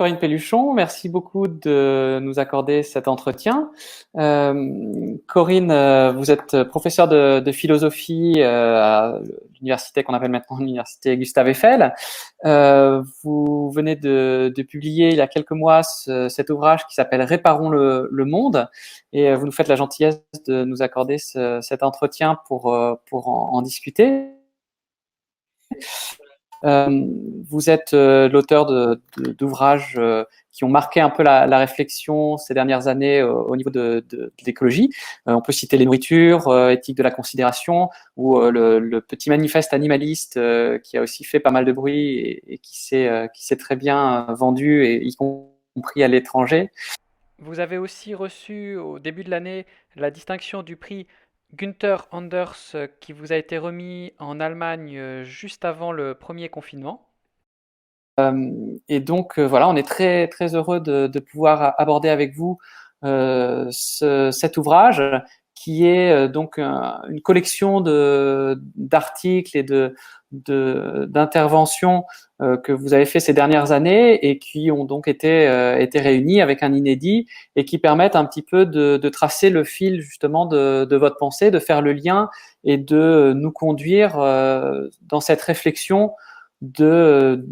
Corinne Pelluchon, merci beaucoup de nous accorder cet entretien. Corinne, vous êtes professeure de philosophie à l'université qu'on appelle maintenant l'université Gustave Eiffel. Vous venez de publier il y a quelques mois cet ouvrage qui s'appelle Réparons le monde, et vous nous faites la gentillesse de nous accorder cet entretien pour en discuter. Vous êtes l'auteur d'ouvrages qui ont marqué un peu la réflexion ces dernières années au niveau de l'écologie. On peut citer Les Nourritures, Éthique de la considération, ou le petit manifeste animaliste qui a aussi fait pas mal de bruit et qui s'est très bien vendu, et y compris à l'étranger. Vous avez aussi reçu au début de l'année la distinction du prix Günther Anders qui vous a été remis en Allemagne juste avant le premier confinement. Et donc voilà, on est très très heureux de pouvoir aborder avec vous cet ouvrage qui est donc une collection d'articles et d'interventions que vous avez fait ces dernières années et qui ont donc été réunis avec un inédit et qui permettent un petit peu de tracer le fil justement de votre pensée, de faire le lien et de nous conduire dans cette réflexion de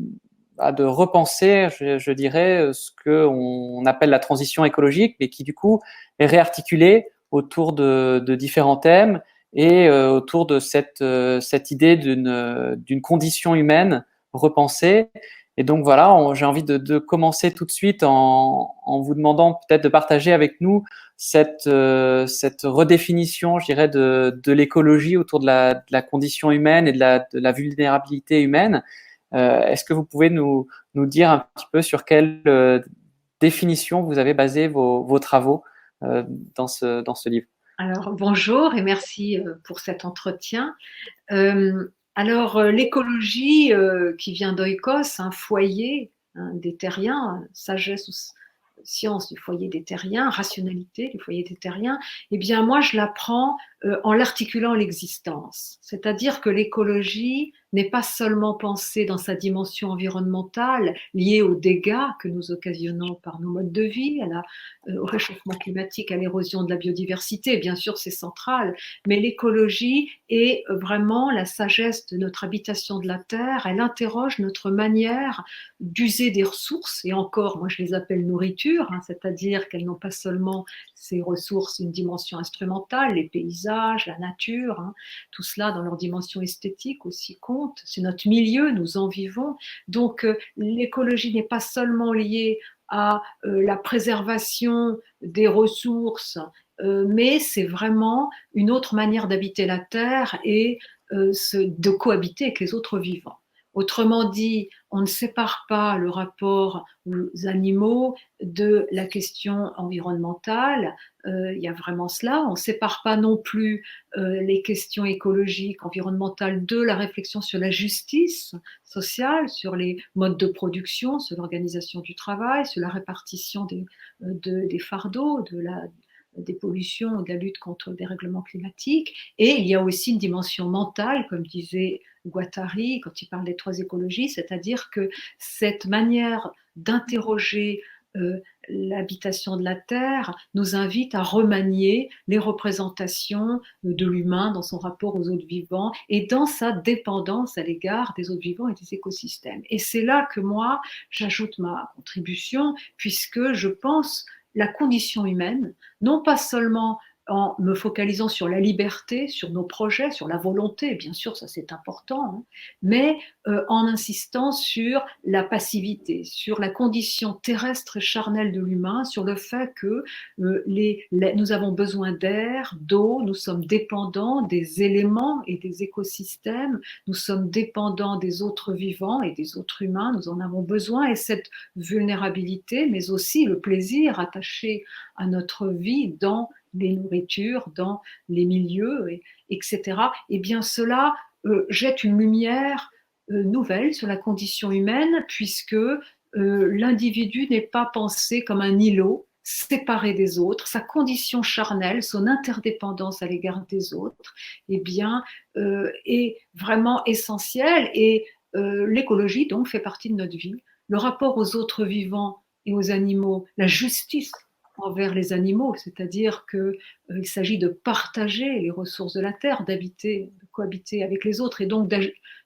repenser, je dirais, ce qu'on appelle la transition écologique, mais qui du coup est réarticulée autour de différents thèmes et autour de cette idée d'une condition humaine repensée. Et donc voilà, j'ai envie de commencer tout de suite en vous demandant peut-être de partager avec nous cette redéfinition, je dirais, de l'écologie autour de la condition humaine et de la vulnérabilité humaine. Est-ce que vous pouvez nous dire un petit peu sur quelle définition vous avez basé vos travaux dans ce livre? Alors, bonjour et merci pour cet entretien. L'écologie qui vient d'Oikos, un foyer des terriens, sagesse ou science du foyer des terriens, rationalité du foyer des terriens, eh bien moi je l'apprends en l'articulant l'existence. C'est-à-dire que l'écologie n'est pas seulement pensée dans sa dimension environnementale liée aux dégâts que nous occasionnons par nos modes de vie, au réchauffement climatique, à l'érosion de la biodiversité, bien sûr c'est central, mais l'écologie est vraiment la sagesse de notre habitation de la Terre, elle interroge notre manière d'user des ressources, et encore, moi je les appelle nourriture, c'est-à-dire qu'elles n'ont pas seulement ces ressources une dimension instrumentale, les paysages, la nature, tout cela dans leur dimension esthétique aussi compte, c'est notre milieu, nous en vivons, donc l'écologie n'est pas seulement liée à la préservation des ressources, mais c'est vraiment une autre manière d'habiter la Terre et de cohabiter avec les autres vivants. Autrement dit, on ne sépare pas le rapport aux animaux de la question environnementale. Il y a vraiment cela. On ne sépare pas non plus les questions écologiques, environnementales de la réflexion sur la justice sociale, sur les modes de production, sur l'organisation du travail, sur la répartition des fardeaux, des pollutions, de la lutte contre le dérèglement climatique. Et il y a aussi une dimension mentale, comme disait Guattari quand il parle des trois écologies, c'est-à-dire que cette manière d'interroger l'habitation de la Terre nous invite à remanier les représentations de l'humain dans son rapport aux autres vivants et dans sa dépendance à l'égard des autres vivants et des écosystèmes. Et c'est là que moi, j'ajoute ma contribution, puisque je pense la condition humaine, non pas seulement en me focalisant sur la liberté, sur nos projets, sur la volonté, bien sûr, ça c'est important, mais en insistant sur la passivité, sur la condition terrestre et charnelle de l'humain, sur le fait que nous avons besoin d'air, d'eau, nous sommes dépendants des éléments et des écosystèmes, nous sommes dépendants des autres vivants et des autres humains, nous en avons besoin, et cette vulnérabilité, mais aussi le plaisir attaché à notre vie dans les nourritures, dans les milieux, etc. Eh bien, cela jette une lumière nouvelle sur la condition humaine, puisque l'individu n'est pas pensé comme un îlot séparé des autres, sa condition charnelle, son interdépendance à l'égard des autres, eh bien, est vraiment essentielle, et l'écologie donc fait partie de notre vie. le rapport aux autres vivants et aux animaux, la justice envers les animaux, c'est-à-dire qu'il s'agit de partager les ressources de la terre, d'habiter, de cohabiter avec les autres et donc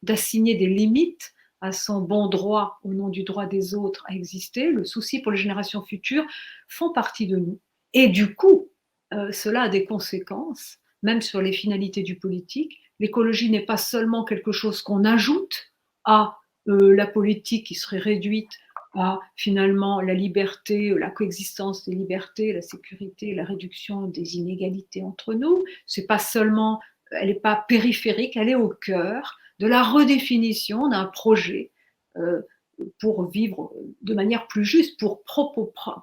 d'assigner des limites à son bon droit au nom du droit des autres à exister, le souci pour les générations futures font partie de nous. Et du coup, cela a des conséquences, même sur les finalités du politique. L'écologie n'est pas seulement quelque chose qu'on ajoute à la politique qui serait réduite à finalement la liberté, la coexistence des libertés, la sécurité, la réduction des inégalités entre nous. C'est pas seulement, elle n'est pas périphérique, elle est au cœur de la redéfinition d'un projet pour vivre de manière plus juste, pour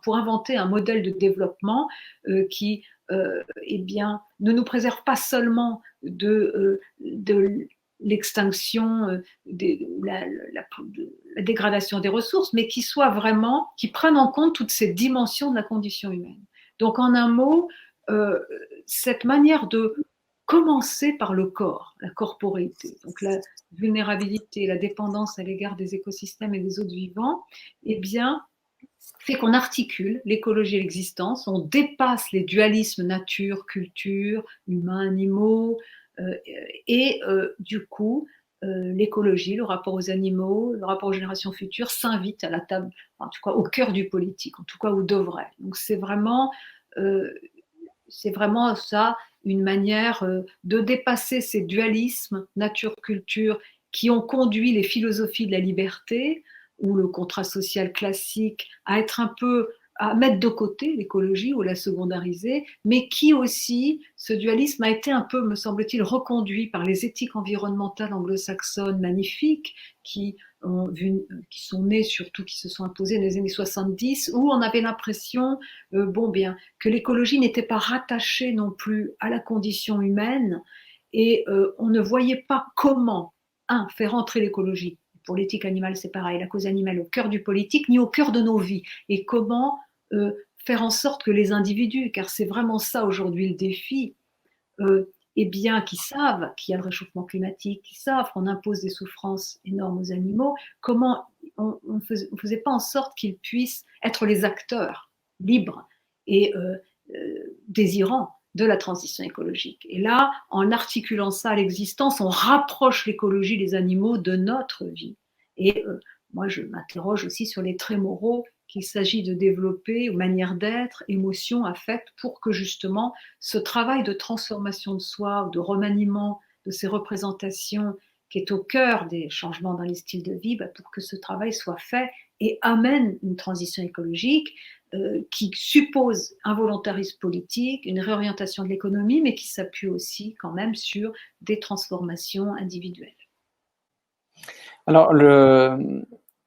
inventer un modèle de développement qui eh bien, ne nous préserve pas seulement de l'extinction, la dégradation des ressources, mais qui soit vraiment, qui prenne en compte toutes ces dimensions de la condition humaine. Donc, en un mot, cette manière de commencer par le corps, la corporéité, donc la vulnérabilité, la dépendance à l'égard des écosystèmes et des autres vivants, eh bien, fait qu'on articule l'écologie et l'existence, on dépasse les dualismes nature, culture, humains, animaux, et du coup, l'écologie, le rapport aux animaux, le rapport aux générations futures s'invite à la table, en tout cas au cœur du politique, en tout cas où devrait. Donc euh, c'est vraiment ça, une manière de dépasser ces dualismes nature-culture qui ont conduit les philosophies de la liberté ou le contrat social classique à être un peu à mettre de côté l'écologie ou la secondariser, mais qui aussi, ce dualisme a été un peu, me semble-t-il, reconduit par les éthiques environnementales anglo-saxonnes magnifiques qui sont nées surtout, qui se sont imposées dans les années 70, où on avait l'impression, que l'écologie n'était pas rattachée non plus à la condition humaine et on ne voyait pas comment, faire entrer l'écologie. Pour l'éthique animale, c'est pareil, la cause animale au cœur du politique, ni au cœur de nos vies. Et comment faire en sorte que les individus, car c'est vraiment ça aujourd'hui le défi, eh bien, qui savent qu'il y a le réchauffement climatique, qui savent qu'on impose des souffrances énormes aux animaux, comment on ne faisait pas en sorte qu'ils puissent être les acteurs libres et désirants de la transition écologique. Et là, en articulant ça à l'existence, on rapproche l'écologie des animaux de notre vie. Et moi, je m'interroge aussi sur les traits moraux qu'il s'agit de développer, manière d'être, émotions, affects, pour que justement ce travail de transformation de soi ou de remaniement de ces représentations qui est au cœur des changements dans les styles de vie, pour que ce travail soit fait et amène une transition écologique qui suppose un volontarisme politique, une réorientation de l'économie, mais qui s'appuie aussi quand même sur des transformations individuelles. Alors,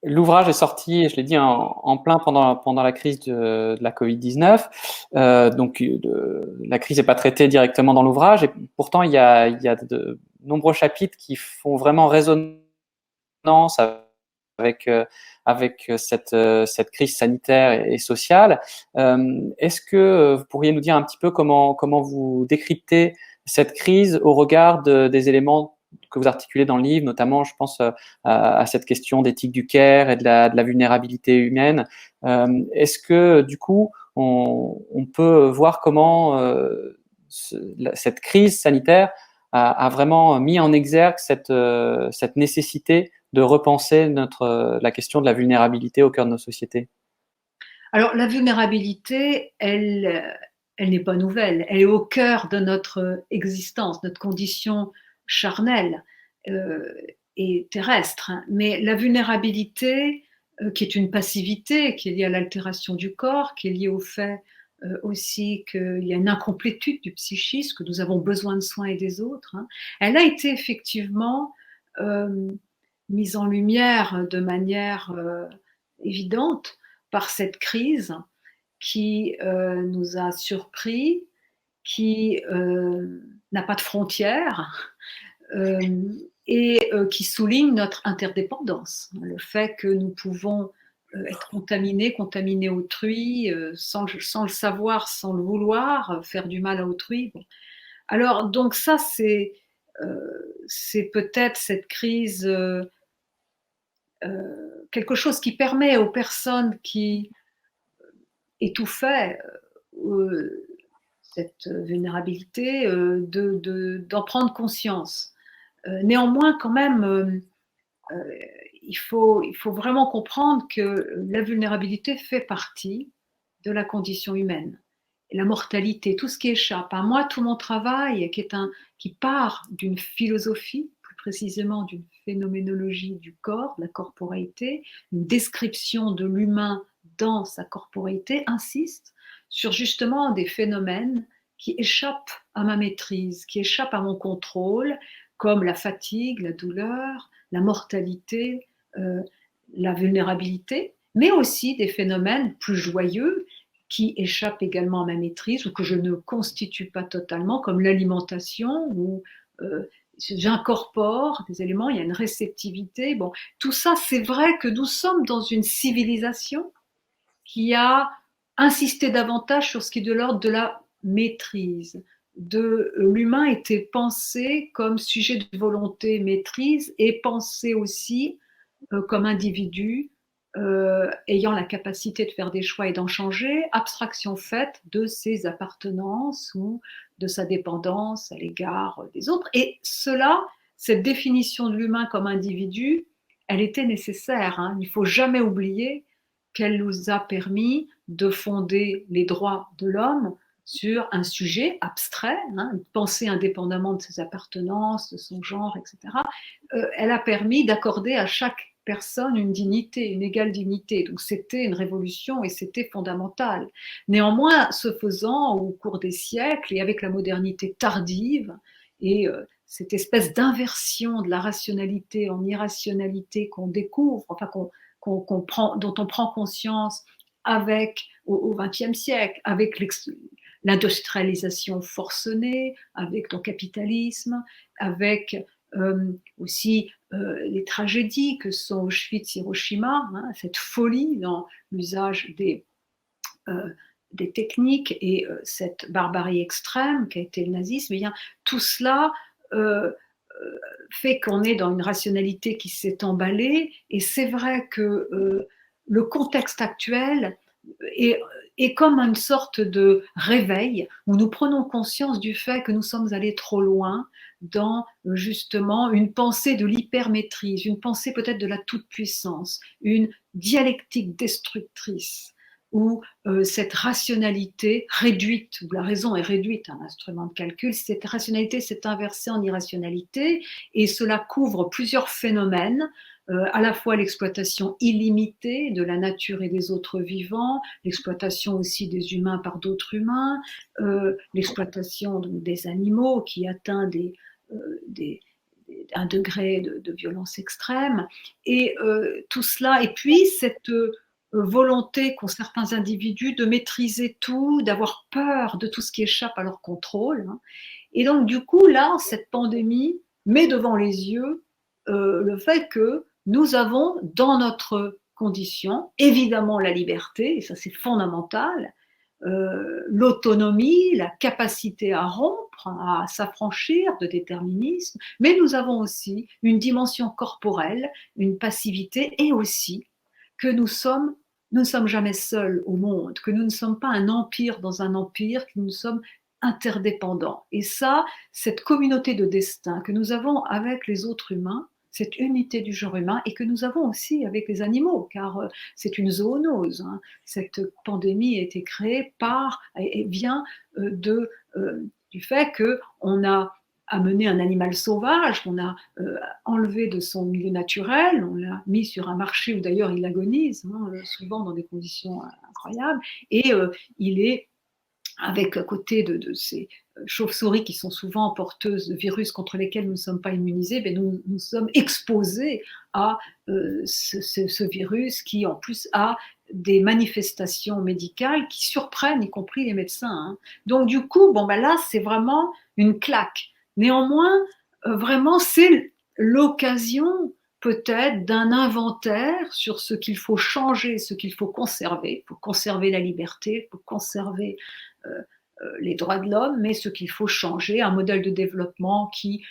l'ouvrage est sorti, je l'ai dit, en plein pendant la crise de la Covid-19. Donc, la crise n'est pas traitée directement dans l'ouvrage, et pourtant, il y a de nombreux chapitres qui font vraiment résonance avec, cette crise sanitaire et sociale. Est-ce que vous pourriez nous dire un petit peu comment vous décryptez cette crise au regard des éléments que vous articulez dans le livre, notamment, je pense à cette question d'éthique du care et de la vulnérabilité humaine. Est-ce que, du coup, on peut voir comment cette crise sanitaire a vraiment mis en exergue cette nécessité de repenser la question de la vulnérabilité au cœur de nos sociétés? Alors, la vulnérabilité, elle n'est pas nouvelle. Elle est au cœur de notre existence, notre condition charnelle euh, et terrestre. Mais la vulnérabilité, qui est une passivité, qui est liée à l'altération du corps, qui est liée au fait aussi qu'il y a une incomplétude du psychisme, que nous avons besoin de soins et des autres, elle a été effectivement euh, mise en lumière de manière évidente par cette crise qui nous a surpris, qui n'a pas de frontières et qui souligne notre interdépendance. Le fait que nous pouvons être contaminés autrui, sans le savoir, sans le vouloir, faire du mal à autrui. Bon. Alors, donc ça, c'est peut-être cette crise quelque chose qui permet aux personnes qui étouffaient cette vulnérabilité d'en prendre conscience. Néanmoins, quand même, il faut vraiment comprendre que la vulnérabilité fait partie de la condition humaine. Et la mortalité, tout ce qui échappe. À moi, tout mon travail, qui part d'une philosophie, plus précisément d'une phénoménologie du corps, de la corporéité, une description de l'humain dans sa corporéité, insiste sur justement des phénomènes qui échappent à ma maîtrise, qui échappent à mon contrôle, comme la fatigue, la douleur, la mortalité, la vulnérabilité, mais aussi des phénomènes plus joyeux qui échappent également à ma maîtrise ou que je ne constitue pas totalement, comme l'alimentation, où j'incorpore des éléments, il y a une réceptivité. Bon, tout ça, c'est vrai que nous sommes dans une civilisation qui a insisté davantage sur ce qui est de l'ordre de la maîtrise. L'humain était pensé comme sujet de volonté maîtrise et pensé aussi comme individu ayant la capacité de faire des choix et d'en changer, abstraction faite de ses appartenances ou de sa dépendance à l'égard des autres. Et cela, cette définition de l'humain comme individu, elle était nécessaire. Hein. Il ne faut jamais oublier qu'elle nous a permis de fonder les droits de l'homme sur un sujet abstrait, hein, une pensée indépendamment de ses appartenances, de son genre, etc. Elle a permis d'accorder à chaque personne une dignité, une égale dignité. Donc c'était une révolution et c'était fondamental. Néanmoins, ce faisant, au cours des siècles et avec la modernité tardive et cette espèce d'inversion de la rationalité en irrationalité qu'on découvre, enfin dont on prend conscience avec au XXe siècle, avec l'industrialisation forcenée, avec le capitalisme, avec aussi les tragédies que sont Auschwitz, Hiroshima, hein, cette folie dans l'usage des techniques et cette barbarie extrême qu'a été le nazisme, eh bien, tout cela fait qu'on est dans une rationalité qui s'est emballée et c'est vrai que le contexte actuel est comme une sorte de réveil où nous prenons conscience du fait que nous sommes allés trop loin dans justement une pensée de l'hypermaîtrise, une pensée peut-être de la toute-puissance, une dialectique destructrice où cette rationalité réduite, où la raison est réduite à un instrument de calcul, cette rationalité s'est inversée en irrationalité et cela couvre plusieurs phénomènes, à la fois l'exploitation illimitée de la nature et des autres vivants, l'exploitation aussi des humains par d'autres humains, l'exploitation des animaux qui atteint un degré de violence extrême, et tout cela, et puis cette volonté qu'ont certains individus de maîtriser tout, d'avoir peur de tout ce qui échappe à leur contrôle. Hein. Et donc, du coup, là, cette pandémie met devant les yeux le fait que nous avons dans notre condition, évidemment, la liberté, et ça c'est fondamental, l'autonomie, la capacité à rompre, à s'affranchir de déterminisme, mais nous avons aussi une dimension corporelle, une passivité, et aussi que nous ne sommes jamais seuls au monde, que nous ne sommes pas un empire dans un empire, que nous sommes interdépendants. Et ça, cette communauté de destin que nous avons avec les autres humains, cette unité du genre humain et que nous avons aussi avec les animaux, car c'est une zoonose. Hein. Cette pandémie a été créée et vient du fait qu'on a amené un animal sauvage, qu'on a enlevé de son milieu naturel, on l'a mis sur un marché où d'ailleurs il agonise, hein, souvent dans des conditions incroyables, et il est avec à côté de ces chauves-souris qui sont souvent porteuses de virus contre lesquels nous ne sommes pas immunisés, ben nous sommes exposés à ce virus qui en plus a des manifestations médicales qui surprennent y compris les médecins. Hein. Donc du coup, bon ben là c'est vraiment une claque. Néanmoins, vraiment c'est l'occasion peut-être d'un inventaire sur ce qu'il faut changer, ce qu'il faut conserver. Il faut conserver la liberté, il faut conserver les droits de l'homme, mais ce qu'il faut changer, un modèle de développement qui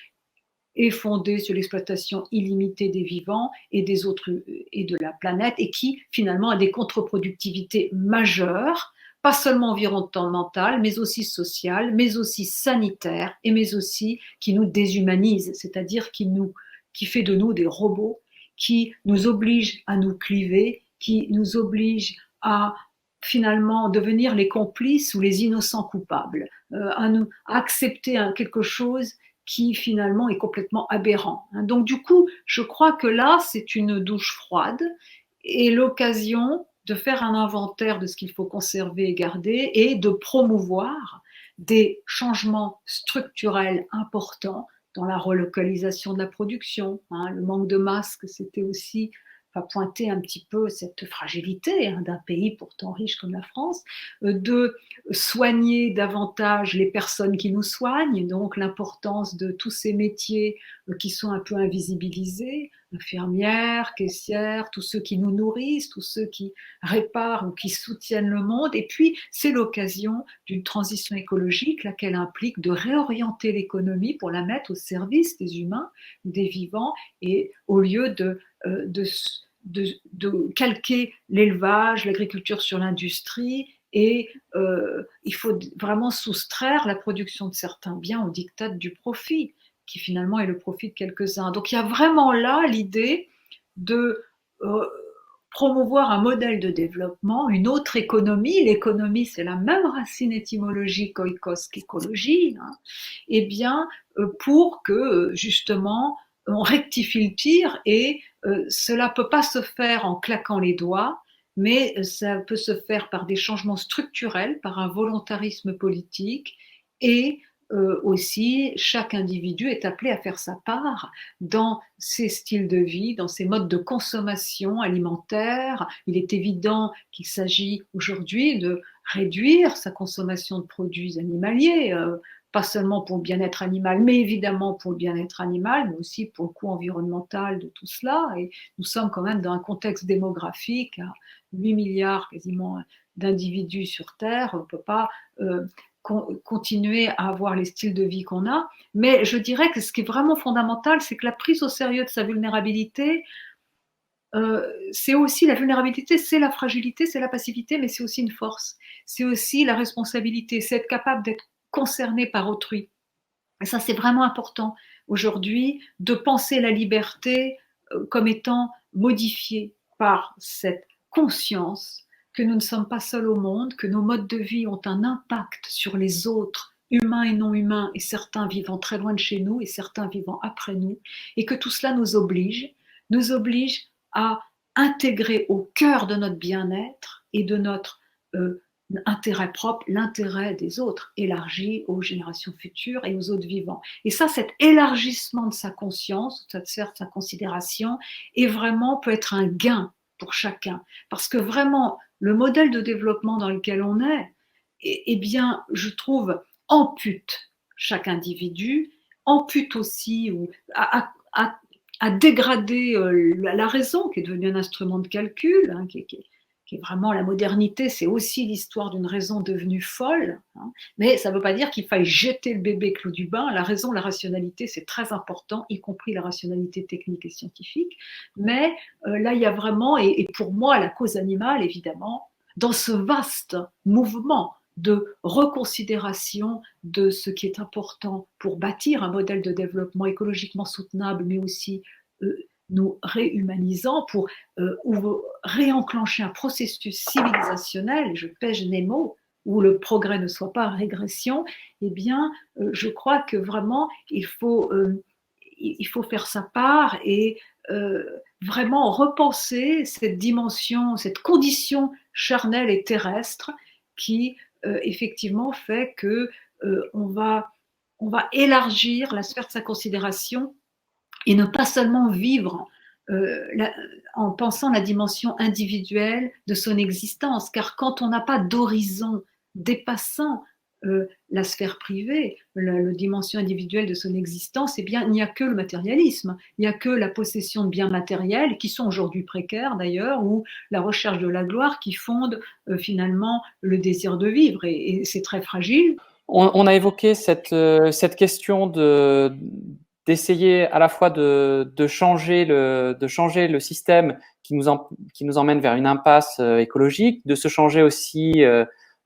est fondée sur l'exploitation illimitée des vivants et des autres et de la planète, et qui finalement a des contre-productivités majeures, pas seulement environnementales, mais aussi sociales, mais aussi sanitaires, et mais aussi qui nous déshumanise, c'est-à-dire qui fait de nous des robots, qui nous oblige à nous cliver, qui nous oblige à finalement devenir les complices ou les innocents coupables, à accepter quelque chose qui finalement est complètement aberrant. Donc du coup, je crois que là, c'est une douche froide et l'occasion de faire un inventaire de ce qu'il faut conserver et garder et de promouvoir des changements structurels importants dans la relocalisation de la production. Le manque de masques, c'était aussi va pointer un petit peu cette fragilité d'un pays pourtant riche comme la France, de soigner davantage les personnes qui nous soignent, donc l'importance de tous ces métiers qui sont un peu invisibilisés, infirmières, caissières, tous ceux qui nous nourrissent, tous ceux qui réparent ou qui soutiennent le monde. Et puis, c'est l'occasion d'une transition écologique, laquelle implique de réorienter l'économie pour la mettre au service des humains, des vivants, et au lieu de calquer l'élevage, l'agriculture sur l'industrie, et il faut vraiment soustraire la production de certains biens au diktat du profit, qui finalement est le profit de quelques-uns. Donc il y a vraiment là l'idée de promouvoir un modèle de développement, une autre économie. L'économie, c'est la même racine étymologique oikos qu'écologie, et bien pour que justement on rectifie le tir, et cela peut pas se faire en claquant les doigts, mais ça peut se faire par des changements structurels, par un volontarisme politique, et aussi chaque individu est appelé à faire sa part dans ses styles de vie, dans ses modes de consommation alimentaire. Il est évident qu'il s'agit aujourd'hui de réduire sa consommation de produits animaliers, pas seulement pour le bien-être animal, mais évidemment pour le bien-être animal, mais aussi pour le coût environnemental de tout cela. Et nous sommes quand même dans un contexte démographique à 8 milliards quasiment d'individus sur Terre. On ne peut pas continuer à avoir les styles de vie qu'on a. Mais je dirais que ce qui est vraiment fondamental, c'est que la prise au sérieux de sa vulnérabilité, c'est aussi la vulnérabilité, c'est la fragilité, c'est la passivité, mais c'est aussi une force. C'est aussi la responsabilité, c'est être capable d'être concerné par autrui. Et ça, c'est vraiment important aujourd'hui de penser la liberté comme étant modifiée par cette conscience que nous ne sommes pas seuls au monde, que nos modes de vie ont un impact sur les autres, humains et non humains, et certains vivant très loin de chez nous et certains vivant après nous, et que tout cela nous oblige à intégrer au cœur de notre bien-être et de notre intérêt propre, l'intérêt des autres, élargi aux générations futures et aux autres vivants. Et ça, cet élargissement de sa conscience, de sa considération, est vraiment, peut être un gain pour chacun. Parce que vraiment, le modèle de développement dans lequel on est, eh bien, je trouve, ampute chaque individu, ampute aussi ou à dégrader la raison, qui est devenue un instrument de calcul, qui est vraiment la modernité, c'est aussi l'histoire d'une raison devenue folle, mais ça ne veut pas dire qu'il faille jeter le bébé avec l'eau du bain. La raison, la rationalité, c'est très important, y compris la rationalité technique et scientifique, mais là, il y a vraiment, et pour moi, la cause animale, évidemment, dans ce vaste mouvement de reconsidération de ce qui est important pour bâtir un modèle de développement écologiquement soutenable, mais aussi nous réhumanisant, pour réenclencher un processus civilisationnel, je pèse mes mots, où le progrès ne soit pas régression, eh bien, je crois que vraiment, il faut faire sa part et vraiment repenser cette dimension, cette condition charnelle et terrestre qui, effectivement, fait que on va élargir la sphère de sa considération et ne pas seulement vivre en pensant la dimension individuelle de son existence, car quand on n'a pas d'horizon dépassant la sphère privée, la dimension individuelle de son existence, eh bien, il n'y a que le matérialisme, il n'y a que la possession de biens matériels, qui sont aujourd'hui précaires d'ailleurs, ou la recherche de la gloire qui fonde finalement le désir de vivre, et c'est très fragile. On a évoqué cette question d'essayer à la fois de changer le système qui nous emmène vers une impasse écologique, de se changer aussi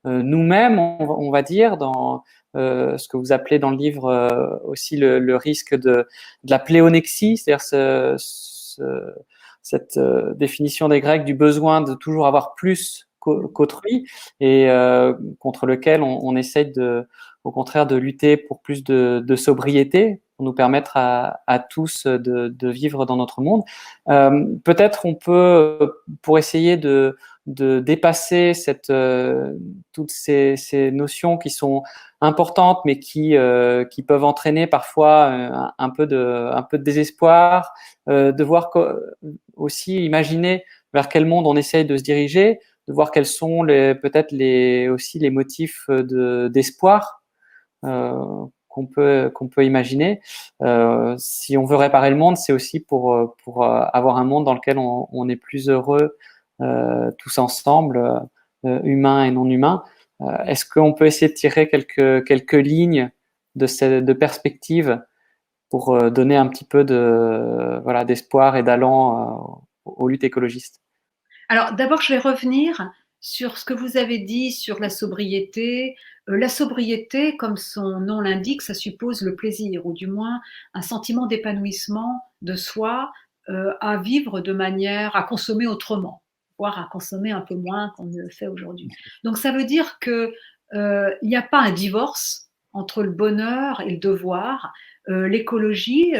nous-mêmes, on va dire, dans ce que vous appelez dans le livre aussi le risque de la pléonexie, c'est-à-dire cette définition des Grecs du besoin de toujours avoir plus qu'autrui et contre lequel on essaye au contraire de lutter pour plus de sobriété pour nous permettre à tous de vivre dans notre monde. Peut-être on peut, pour essayer de dépasser toutes ces notions qui sont importantes, mais qui peuvent entraîner parfois un peu de désespoir, de voir aussi imaginer vers quel monde on essaye de se diriger, de voir quels sont peut-être aussi les motifs d'espoir qu'on peut imaginer. Si on veut réparer le monde, c'est aussi pour avoir un monde dans lequel on est plus heureux tous ensemble, humains et non humains. Est-ce qu'on peut essayer de tirer quelques lignes de perspective pour donner un petit peu voilà, d'espoir et d'allant aux luttes écologistes? Alors d'abord, je vais revenir sur ce que vous avez dit sur la sobriété. La sobriété, comme son nom l'indique, ça suppose le plaisir, ou du moins un sentiment d'épanouissement de soi, à vivre de manière, à consommer autrement, voire à consommer un peu moins qu'on ne le fait aujourd'hui. Donc ça veut dire que il n'y a pas un divorce entre le bonheur et le devoir. L'écologie,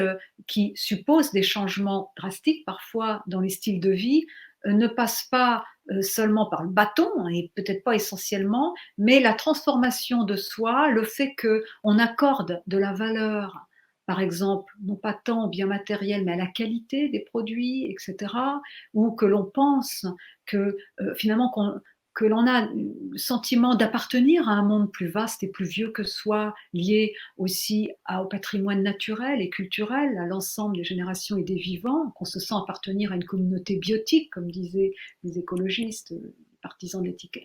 qui suppose des changements drastiques parfois dans les styles de vie, ne passe pas seulement par le bâton, et peut-être pas essentiellement, mais la transformation de soi, le fait qu'on accorde de la valeur, par exemple, non pas tant au bien matériel, mais à la qualité des produits, etc., ou que l'on pense que finalement que l'on a le sentiment d'appartenir à un monde plus vaste et plus vieux que soi, lié aussi au patrimoine naturel et culturel, à l'ensemble des générations et des vivants, qu'on se sent appartenir à une communauté biotique, comme disaient les écologistes, les partisans de l'éthique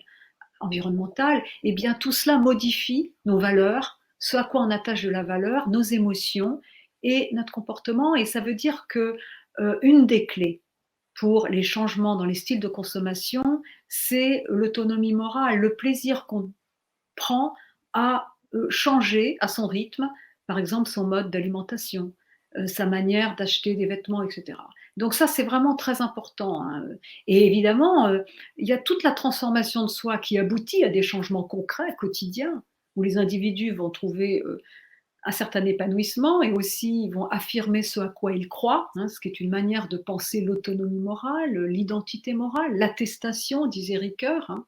environnementale, et bien tout cela modifie nos valeurs, ce à quoi on attache de la valeur, nos émotions et notre comportement. Et ça veut dire que une des clés pour les changements dans les styles de consommation, c'est l'autonomie morale, le plaisir qu'on prend à changer à son rythme, par exemple son mode d'alimentation, sa manière d'acheter des vêtements, etc. Donc ça, c'est vraiment très important, hein. Et évidemment, il y a toute la transformation de soi qui aboutit à des changements concrets, quotidiens, où les individus vont trouver un certain épanouissement et aussi ils vont affirmer ce à quoi ils croient, hein, ce qui est une manière de penser l'autonomie morale, l'identité morale, l'attestation, disait Ricoeur, hein,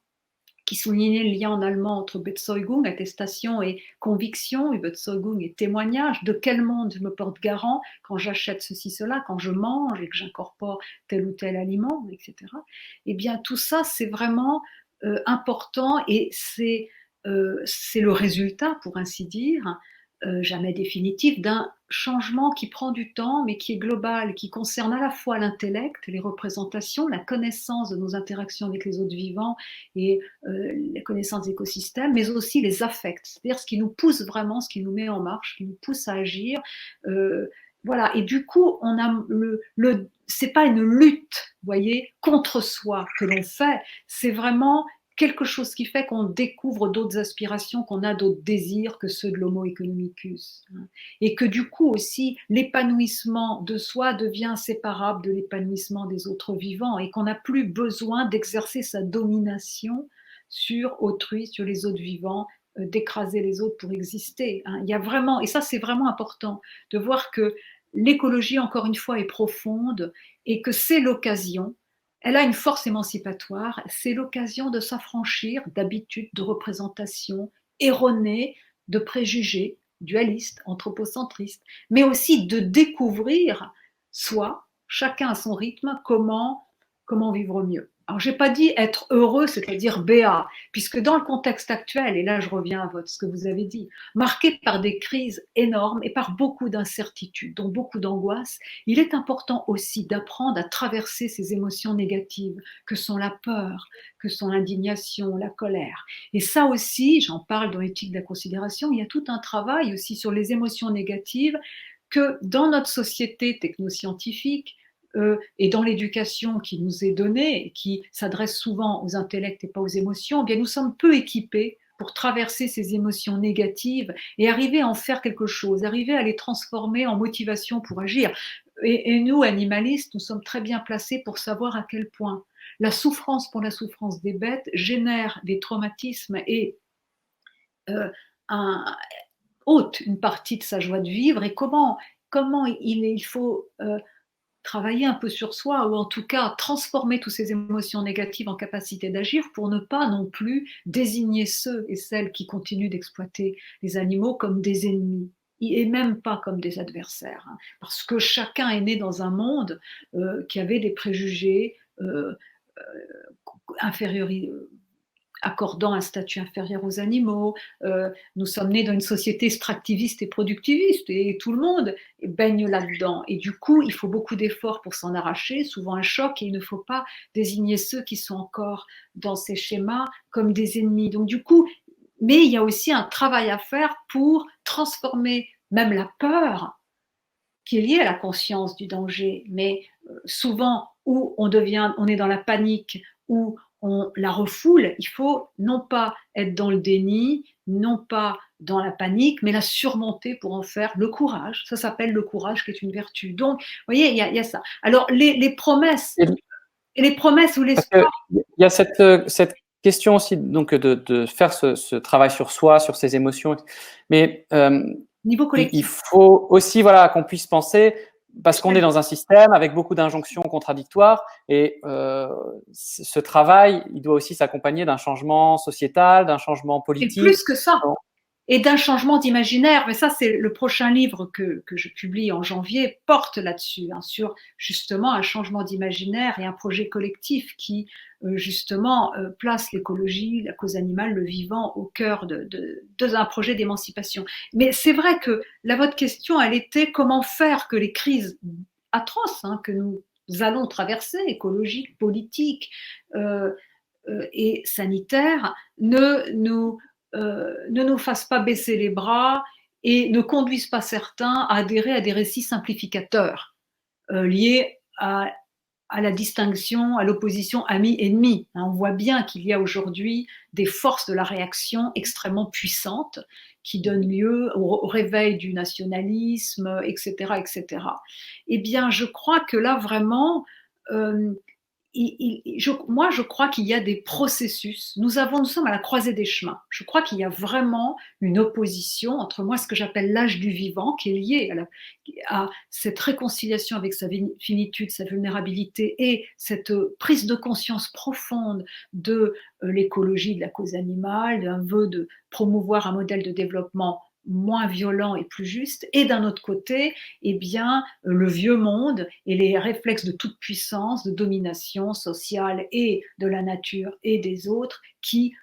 qui soulignait le lien en allemand entre Bezeugung, attestation, et conviction, Überzeugung et témoignage, de quel monde je me porte garant quand j'achète ceci, cela, quand je mange et que j'incorpore tel ou tel aliment, etc. Eh bien, tout ça, c'est vraiment important et c'est le résultat, pour ainsi dire, jamais définitif, d'un changement qui prend du temps, mais qui est global, qui concerne à la fois l'intellect, les représentations, la connaissance de nos interactions avec les autres vivants et la connaissance des écosystèmes, mais aussi les affects, c'est-à-dire ce qui nous pousse vraiment, ce qui nous met en marche, ce qui nous pousse à agir. Voilà, et du coup, on a c'est pas une lutte, vous voyez, contre soi que l'on fait, c'est vraiment quelque chose qui fait qu'on découvre d'autres aspirations, qu'on a d'autres désirs que ceux de l'homo economicus. Et que du coup aussi, l'épanouissement de soi devient inséparable de l'épanouissement des autres vivants et qu'on n'a plus besoin d'exercer sa domination sur autrui, sur les autres vivants, d'écraser les autres pour exister. Il y a vraiment, et ça c'est vraiment important, de voir que l'écologie, encore une fois, est profonde et que c'est l'occasion, elle a une force émancipatoire, c'est l'occasion de s'affranchir d'habitudes, de représentations erronées, de préjugés dualistes, anthropocentristes, mais aussi de découvrir soi, chacun à son rythme, comment vivre mieux. Alors, je n'ai pas dit être heureux, c'est-à-dire béat, puisque dans le contexte actuel, et là je reviens à ce que vous avez dit, marqué par des crises énormes et par beaucoup d'incertitudes, dont beaucoup d'angoisse, il est important aussi d'apprendre à traverser ces émotions négatives, que sont la peur, que sont l'indignation, la colère. Et ça aussi, j'en parle dans l'éthique de la considération, il y a tout un travail aussi sur les émotions négatives que dans notre société technoscientifique, et dans l'éducation qui nous est donnée, qui s'adresse souvent aux intellects et pas aux émotions, eh bien nous sommes peu équipés pour traverser ces émotions négatives et arriver à en faire quelque chose, arriver à les transformer en motivation pour agir. Et nous, animalistes, nous sommes très bien placés pour savoir à quel point la souffrance pour la souffrance des bêtes génère des traumatismes et un, ôte une partie de sa joie de vivre, et comment il faut travailler un peu sur soi, ou en tout cas transformer toutes ces émotions négatives en capacité d'agir pour ne pas non plus désigner ceux et celles qui continuent d'exploiter les animaux comme des ennemis et même pas comme des adversaires, hein, parce que chacun est né dans un monde qui avait des préjugés inférieurs, accordant un statut inférieur aux animaux. Nous sommes nés dans une société extractiviste et productiviste, et tout le monde baigne là-dedans. Et du coup, il faut beaucoup d'efforts pour s'en arracher, souvent un choc, et il ne faut pas désigner ceux qui sont encore dans ces schémas comme des ennemis. Donc du coup, mais il y a aussi un travail à faire pour transformer même la peur qui est liée à la conscience du danger, mais souvent où on est dans la panique, où on la refoule, il faut non pas être dans le déni, non pas dans la panique, mais la surmonter pour en faire le courage. Ça s'appelle le courage, qui est une vertu. Donc, vous voyez, il y a ça. Alors, les promesses, ou Parce l'espoir. qu'il y a cette question aussi donc de faire ce travail sur soi, sur ses émotions, mais Niveau il collectif. faut aussi voilà qu'on puisse penser, parce qu'on est dans un système avec beaucoup d'injonctions contradictoires, et ce travail, il doit aussi s'accompagner d'un changement sociétal, d'un changement Et politique. plus que ça, et d'un changement d'imaginaire. Mais ça, c'est le prochain livre que je publie en janvier, porte là-dessus, hein, sur justement un changement d'imaginaire et un projet collectif qui, justement, place l'écologie, la cause animale, le vivant au cœur d'un projet d'émancipation. Mais c'est vrai que là, votre question, elle était comment faire que les crises atroces, hein, que nous allons traverser, écologiques, politiques et sanitaires, ne nous fassent pas baisser les bras et ne conduisent pas certains à adhérer à des récits simplificateurs liés à la distinction, à l'opposition ami-ennemi. On voit bien qu'il y a aujourd'hui des forces de la réaction extrêmement puissantes qui donnent lieu au réveil du nationalisme, etc., etc. Eh bien, je crois que là, vraiment, moi, je crois qu'il y a des processus. Nous sommes à la croisée des chemins. Je crois qu'il y a vraiment une opposition entre moi, ce que j'appelle l'âge du vivant, qui est lié à cette réconciliation avec sa finitude, sa vulnérabilité, et cette prise de conscience profonde de l'écologie, de la cause animale, d'un vœu de promouvoir un modèle de développement moins violent et plus juste, et d'un autre côté, eh bien, le vieux monde et les réflexes de toute puissance, de domination sociale et de la nature et des autres qui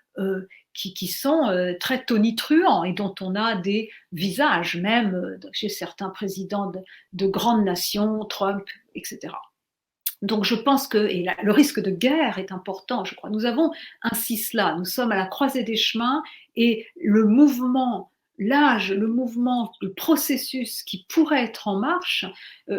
sont très tonitruants et dont on a des visages, même chez certains présidents de grandes nations, Trump, etc. Donc je pense que le risque de guerre est important, je crois. Nous avons ainsi cela, nous sommes à la croisée des chemins, et le mouvement, l'âge, le mouvement, le processus qui pourrait être en marche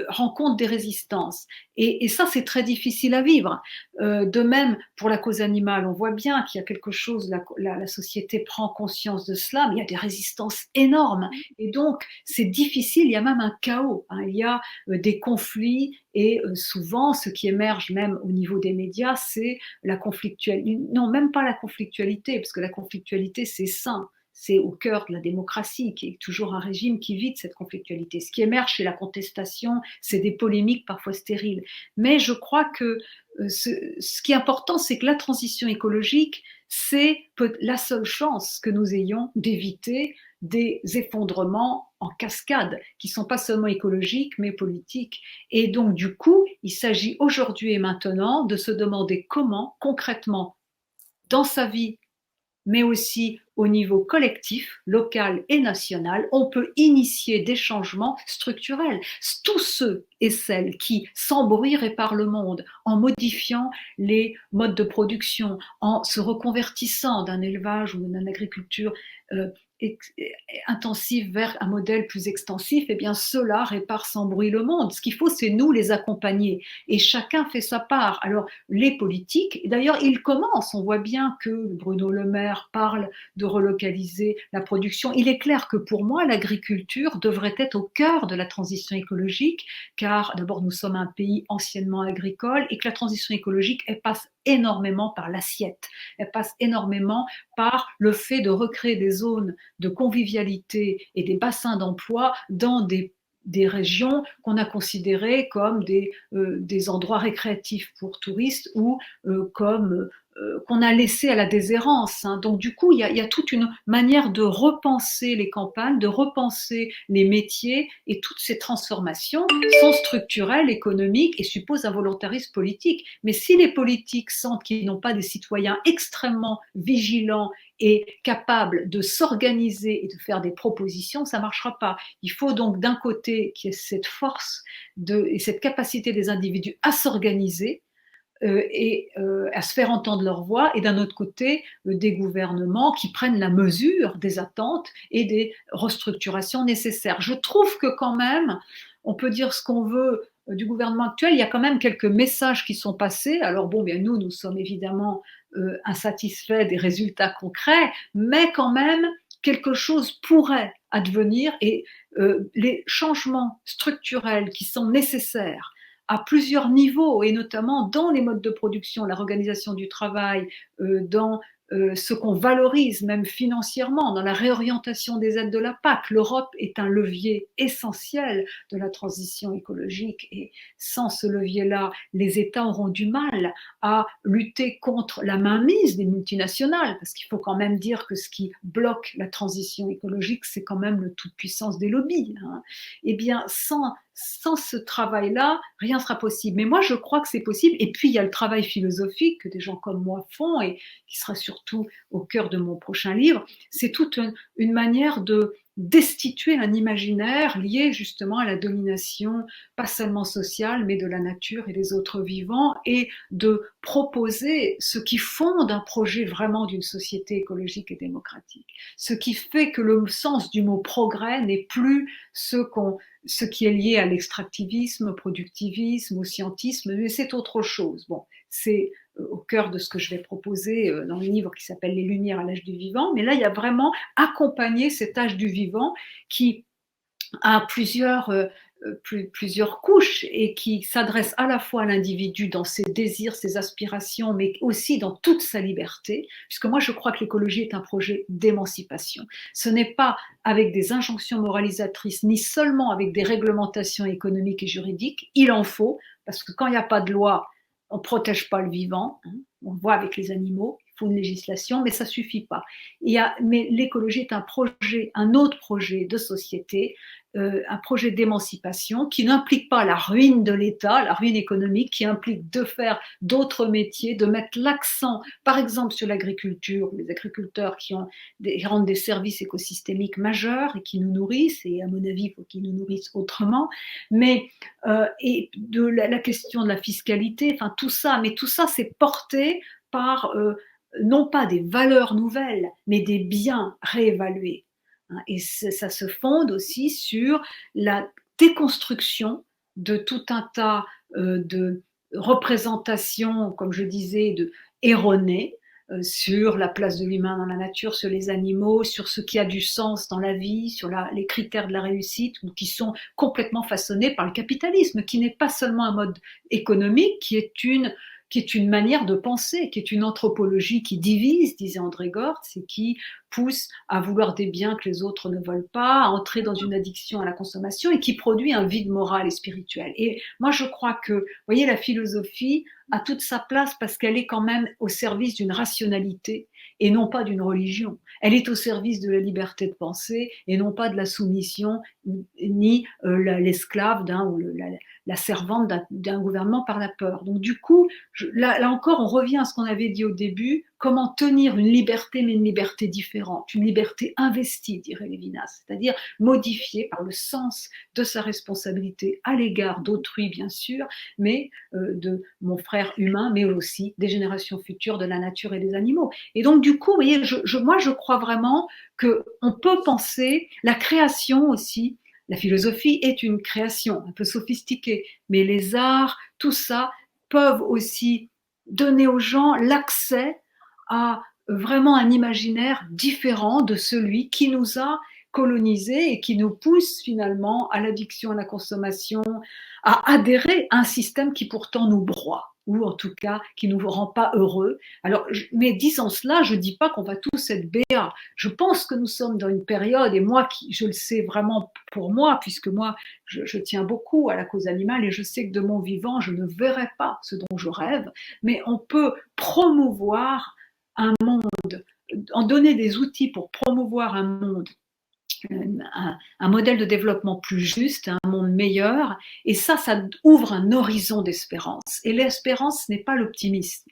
rencontre des résistances. Et ça, c'est très difficile à vivre. De même, pour la cause animale, on voit bien qu'il y a quelque chose, la société prend conscience de cela, mais il y a des résistances énormes. Et donc, c'est difficile, il y a même un chaos, hein. Il y a des conflits, et souvent, ce qui émerge même au niveau des médias, c'est la conflictualité. Non, même pas la conflictualité, parce que la conflictualité, c'est sain. C'est au cœur de la démocratie, qui est toujours un régime qui vit de cette conflictualité. Ce qui émerge, c'est la contestation, c'est des polémiques parfois stériles. Mais je crois que ce qui est important, c'est que la transition écologique, c'est la seule chance que nous ayons d'éviter des effondrements en cascade, qui ne sont pas seulement écologiques, mais politiques. Et donc, du coup, il s'agit aujourd'hui et maintenant de se demander comment, concrètement, dans sa vie, mais aussi au niveau collectif, local et national, on peut initier des changements structurels. Tous ceux et celles qui, sans bruit, réparent le monde, en modifiant les modes de production, en se reconvertissant d'un élevage ou d'une agriculture intensif vers un modèle plus extensif, eh bien cela répare sans bruit le monde. Ce qu'il faut, c'est nous les accompagner. Et chacun fait sa part. Alors les politiques, d'ailleurs ils commencent, on voit bien que Bruno Le Maire parle de relocaliser la production. Il est clair que pour moi, l'agriculture devrait être au cœur de la transition écologique, car d'abord nous sommes un pays anciennement agricole et que la transition écologique, elle passe énormément par l'assiette. Elle passe énormément par le fait de recréer des zones de convivialité et des bassins d'emploi dans des régions qu'on a considérées comme des endroits récréatifs pour touristes ou comme qu'on a laissé à la déshérence. Hein. Donc du coup, il y a toute une manière de repenser les campagnes, de repenser les métiers, et toutes ces transformations sont structurelles, économiques et supposent un volontarisme politique. Mais si les politiques sentent qu'ils n'ont pas des citoyens extrêmement vigilants et capables de s'organiser et de faire des propositions, ça ne marchera pas. Il faut donc d'un côté qu'il y ait cette force et cette capacité des individus à s'organiser, et à se faire entendre leur voix, et d'un autre côté, des gouvernements qui prennent la mesure des attentes et des restructurations nécessaires. Je trouve que quand même, on peut dire ce qu'on veut du gouvernement actuel, il y a quand même quelques messages qui sont passés. Alors bon, bien nous sommes évidemment insatisfaits des résultats concrets, mais quand même, quelque chose pourrait advenir, et les changements structurels qui sont nécessaires à plusieurs niveaux, et notamment dans les modes de production, la réorganisation du travail, dans ce qu'on valorise même financièrement, dans la réorientation des aides de la PAC. L'Europe est un levier essentiel de la transition écologique, et sans ce levier-là, les États auront du mal à lutter contre la mainmise des multinationales, parce qu'il faut quand même dire que ce qui bloque la transition écologique, c'est quand même la toute-puissance des lobbies. Hein. Eh bien, sans ce travail-là, rien ne sera possible. Mais moi, je crois que c'est possible. Et puis, il y a le travail philosophique que des gens comme moi font, et qui sera surtout au cœur de mon prochain livre. C'est toute une manière de destituer un imaginaire lié justement à la domination, pas seulement sociale, mais de la nature et des autres vivants, et de proposer ce qui fonde un projet vraiment d'une société écologique et démocratique. Ce qui fait que le sens du mot progrès n'est plus ce qui est lié à l'extractivisme, au productivisme, au scientisme, mais c'est autre chose. Bon, c'est au cœur de ce que je vais proposer dans le livre qui s'appelle Les Lumières à l'âge du vivant, mais là, il y a vraiment accompagné cet âge du vivant qui a plusieurs couches, et qui s'adresse à la fois à l'individu dans ses désirs, ses aspirations, mais aussi dans toute sa liberté, puisque moi je crois que l'écologie est un projet d'émancipation. Ce n'est pas avec des injonctions moralisatrices, ni seulement avec des réglementations économiques et juridiques, il en faut, parce que quand il n'y a pas de loi, on ne protège pas le vivant, hein, on le voit avec les animaux, il faut une législation, mais ça ne suffit pas. Mais l'écologie est un autre projet de société, un projet d'émancipation qui n'implique pas la ruine de l'État, la ruine économique, qui implique de faire d'autres métiers, de mettre l'accent, par exemple, sur l'agriculture, les agriculteurs qui rendent des services écosystémiques majeurs et qui nous nourrissent, et à mon avis, il faut qu'ils nous nourrissent autrement, mais et de la question de la fiscalité, enfin tout ça, mais tout ça, c'est porté par non pas des valeurs nouvelles, mais des biens réévalués. Et ça se fonde aussi sur la déconstruction de tout un tas de représentations, comme je disais, erronées, sur la place de l'humain dans la nature, sur les animaux, sur ce qui a du sens dans la vie, sur les critères de la réussite, qui sont complètement façonnés par le capitalisme, qui n'est pas seulement un mode économique, qui est une manière de penser, qui est une anthropologie qui divise, disait André Gortz, et qui pousse à vouloir des biens que les autres ne veulent pas, à entrer dans une addiction à la consommation, et qui produit un vide moral et spirituel. Et moi, je crois que, vous voyez, la philosophie a toute sa place parce qu'elle est quand même au service d'une rationalité et non pas d'une religion. Elle est au service de la liberté de penser et non pas de la soumission, ni l'esclave ou la servante d'un gouvernement par la peur. Donc du coup, là encore, on revient à ce qu'on avait dit au début. comment tenir une liberté, mais une liberté différente, une liberté investie, dirait Lévinas, c'est-à-dire modifiée par le sens de sa responsabilité à l'égard d'autrui, bien sûr, mais de mon frère humain, mais aussi des générations futures, de la nature et des animaux. Et donc, du coup, vous voyez, moi, je crois vraiment qu'on peut penser la création aussi. La philosophie est une création un peu sophistiquée, mais les arts, tout ça, peuvent aussi donner aux gens l'accès à vraiment un imaginaire différent de celui qui nous a colonisés et qui nous pousse finalement à l'addiction à la consommation, à adhérer à un système qui pourtant nous broie ou en tout cas qui ne nous rend pas heureux. Alors, mais disant cela, je ne dis pas qu'on va tous être béats. Je pense que nous sommes dans une période, et moi, je le sais vraiment pour moi, puisque moi, je tiens beaucoup à la cause animale et je sais que de mon vivant, je ne verrai pas ce dont je rêve, mais on peut promouvoir un monde, en donner des outils pour promouvoir un monde, un modèle de développement plus juste, un monde meilleur, et ça ouvre un horizon d'espérance. Et l'espérance n'est pas l'optimisme.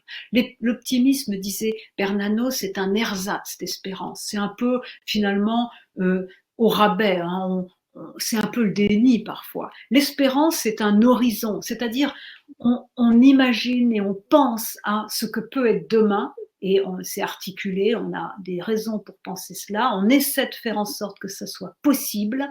L'optimisme, disait Bernanos, c'est un ersatz d'espérance. C'est un peu, finalement, au rabais, hein, c'est un peu le déni parfois. L'espérance, c'est un horizon, c'est-à-dire on imagine et on pense à ce que peut être demain, et on s'est articulé, on a des raisons pour penser cela, on essaie de faire en sorte que ça soit possible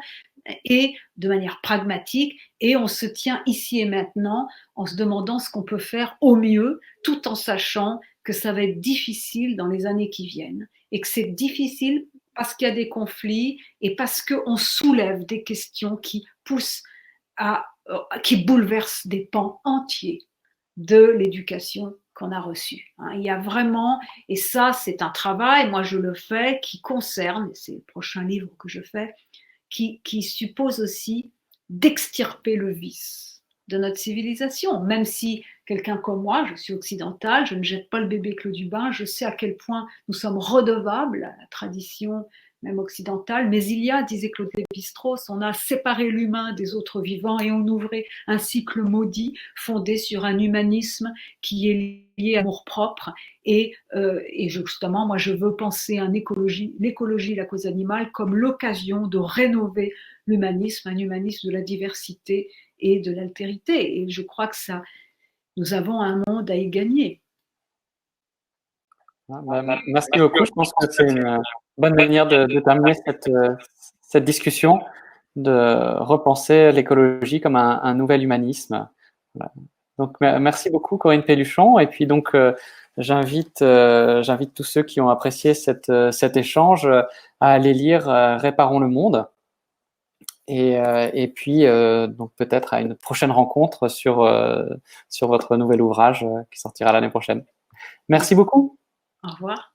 et de manière pragmatique, et on se tient ici et maintenant en se demandant ce qu'on peut faire au mieux, tout en sachant que ça va être difficile dans les années qui viennent, et que c'est difficile parce qu'il y a des conflits et parce qu'on soulève des questions qui poussent qui bouleversent des pans entiers de l'éducation qu'on a reçue. Il y a vraiment, et ça c'est un travail, moi je le fais, qui concerne, et c'est le prochain livre que je fais, qui suppose aussi d'extirper le vice de notre civilisation. Même si quelqu'un comme moi, je suis occidentale, je ne jette pas le bébé avec l'eau du bain, je sais à quel point nous sommes redevables à la tradition même occidentale, mais il y a, disait Claude Lévi-Strauss, on a séparé l'humain des autres vivants et on ouvrait un cycle maudit fondé sur un humanisme qui est lié à l'amour-propre. Et justement, moi, je veux penser l'écologie, la cause animale, comme l'occasion de rénover l'humanisme, un humanisme de la diversité et de l'altérité. Et je crois que ça, nous avons un monde à y gagner. Merci beaucoup. Je pense que c'est une bonne manière de terminer cette discussion, de repenser l'écologie comme un nouvel humanisme. Voilà. Donc, merci beaucoup, Corinne Pelluchon. Et puis, donc, j'invite tous ceux qui ont apprécié cet échange à aller lire Réparons le monde. Et puis, donc, peut-être à une prochaine rencontre sur votre nouvel ouvrage qui sortira l'année prochaine. Merci beaucoup. Au revoir.